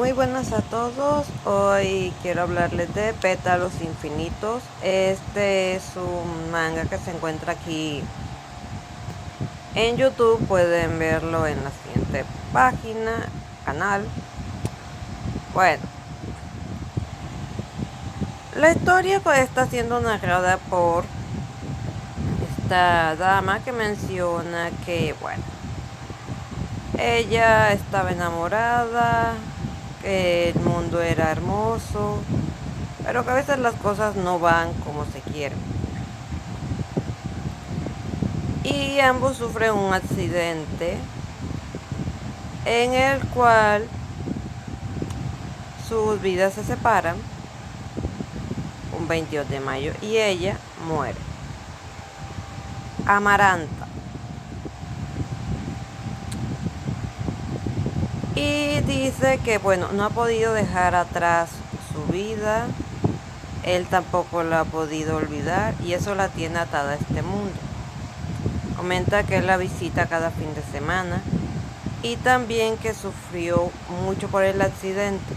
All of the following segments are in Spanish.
Muy buenas a todos. Hoy quiero hablarles de Pétalos Infinitos. Este es un manga que se encuentra aquí en YouTube. Pueden verlo en la siguiente página, canal. Bueno, la historia está siendo narrada por esta dama que menciona que, bueno, ella estaba enamorada, que el mundo era hermoso, pero que a veces las cosas no van como se quieren. Y ambos sufren un accidente en el cual sus vidas se separan un 22 de mayo y ella muere. Amaranta. Y dice que bueno, no ha podido dejar atrás su vida, él tampoco la ha podido olvidar y eso la tiene atada a este mundo. Comenta que él la visita cada fin de semana y también que sufrió mucho por el accidente,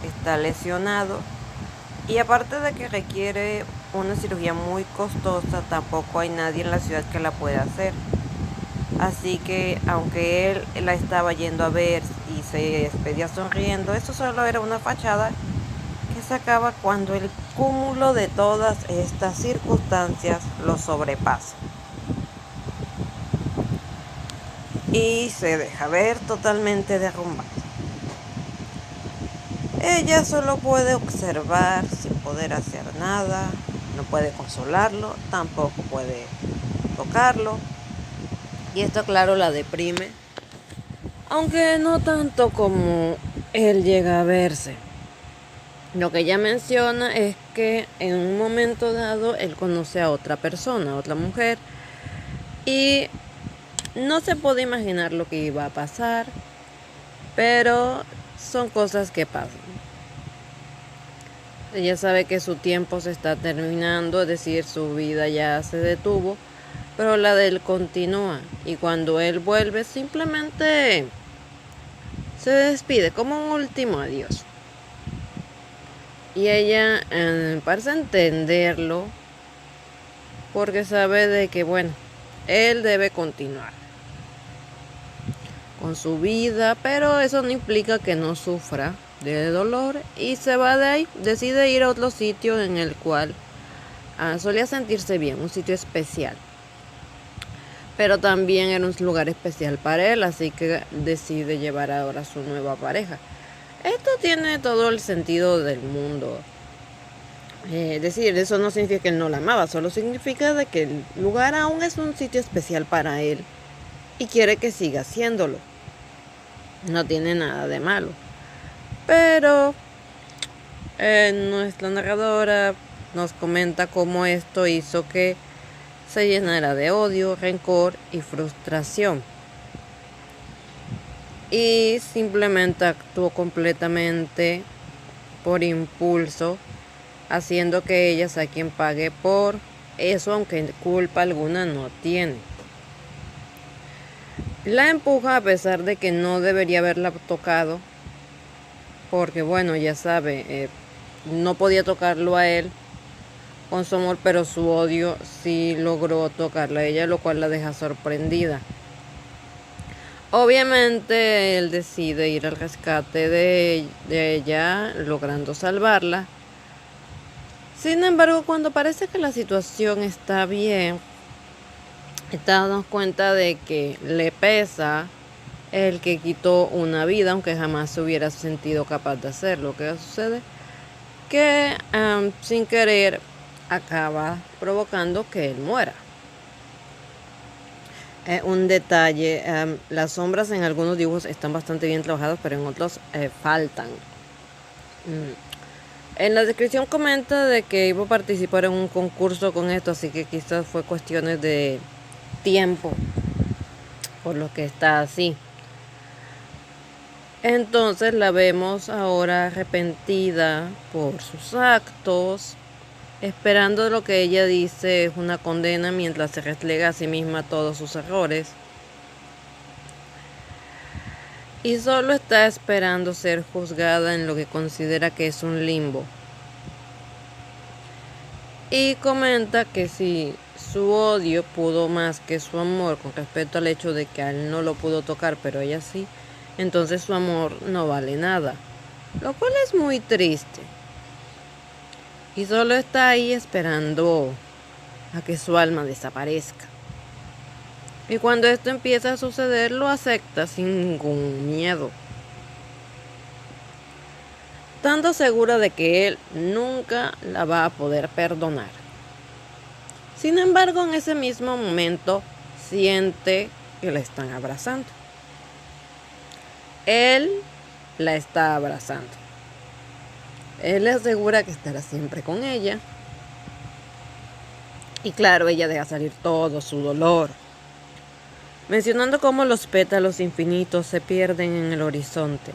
está lesionado y aparte de que requiere una cirugía muy costosa, tampoco hay nadie en la ciudad que la pueda hacer. Así que aunque él la estaba yendo a ver y se despedía sonriendo, eso solo era una fachada que se acaba cuando el cúmulo de todas estas circunstancias lo sobrepasa y se deja ver totalmente derrumbada. Ella solo puede observar sin poder hacer nada, no puede consolarlo, tampoco puede tocarlo. Y esto claro la deprime, aunque no tanto como él llega a verse. Lo que ella menciona es que en un momento dado él conoce a otra persona, a otra mujer, y no se puede imaginar lo que iba a pasar, pero son cosas que pasan. Ella sabe que su tiempo se está terminando, es decir, su vida ya se detuvo, pero la de él continúa. Y cuando él vuelve, simplemente se despide como un último adiós. Y ella parece entenderlo porque sabe de que, bueno, él debe continuar con su vida, pero eso no implica que no sufra de dolor y se va de ahí, decide ir a otro sitio en el cual solía sentirse bien, un sitio especial, pero también era un lugar especial para él, así que decide llevar ahora a su nueva pareja. Esto tiene todo el sentido del mundo. Es decir, eso no significa que él no la amaba, solo significa de que el lugar aún es un sitio especial para él y quiere que siga haciéndolo. No tiene nada de malo. Pero nuestra narradora nos comenta cómo esto hizo que se llenara de odio, rencor y frustración. Y simplemente actuó completamente por impulso, haciendo que ella sea quien pague por eso, aunque culpa alguna no tiene. La empuja a pesar de que no debería haberla tocado, porque bueno, ya sabe, no podía tocarlo a él con su amor, pero su odio sí logró tocarla a ella, lo cual la deja sorprendida. Obviamente él decide ir al rescate de ella, logrando salvarla. Sin embargo, cuando parece que la situación está bien, está dando cuenta de que le pesa el que quitó una vida, aunque jamás se hubiera sentido capaz de hacerlo. ¿Qué sucede? Que sin querer acaba provocando que él muera. Un detalle, las sombras en algunos dibujos están bastante bien trabajadas, pero en otros faltan. En la descripción comenta de que iba a participar en un concurso con esto, así que quizás fue cuestiones de tiempo por lo que está así. Entonces la vemos ahora arrepentida por sus actos, esperando lo que ella dice es una condena mientras se restlega a sí misma todos sus errores. y solo está esperando ser juzgada en lo que considera que es un limbo. Y comenta que si su odio pudo más que su amor con respecto al hecho de que a él no lo pudo tocar, pero ella sí, entonces su amor no vale nada, lo cual es muy triste. Y solo está ahí esperando a que su alma desaparezca. Y cuando esto empieza a suceder, lo acepta sin ningún miedo, estando segura de que él nunca la va a poder perdonar. Sin embargo, en ese mismo momento siente que la están abrazando. Él la está abrazando. Él le asegura que estará siempre con ella. Y claro, ella deja salir todo su dolor, mencionando cómo los pétalos infinitos se pierden en el horizonte.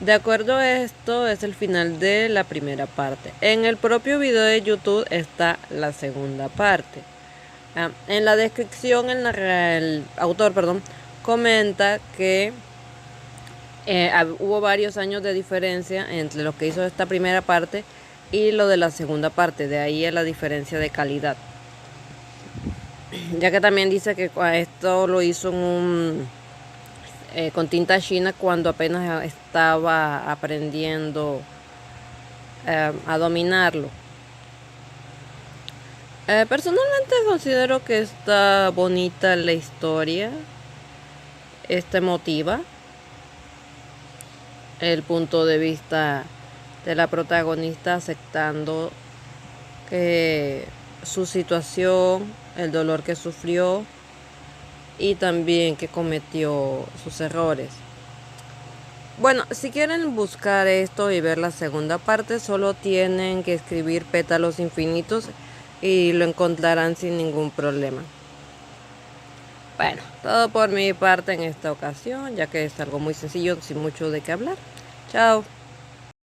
De acuerdo a esto, es el final de la primera parte. En el propio video de YouTube está la segunda parte. En la descripción, el autor, comenta que hubo varios años de diferencia entre lo que hizo esta primera parte y lo de la segunda parte. De ahí es la diferencia de calidad. Ya que también dice que esto lo hizo con tinta china cuando apenas estaba aprendiendo a dominarlo. Personalmente considero que está bonita la historia, está emotiva. El punto de vista de la protagonista aceptando que su situación, el dolor que sufrió y también que cometió sus errores. Bueno, si quieren buscar esto y ver la segunda parte, solo tienen que escribir pétalos infinitos y lo encontrarán sin ningún problema. Bueno, todo por mi parte en esta ocasión, ya que es algo muy sencillo, sin mucho de qué hablar. Chao.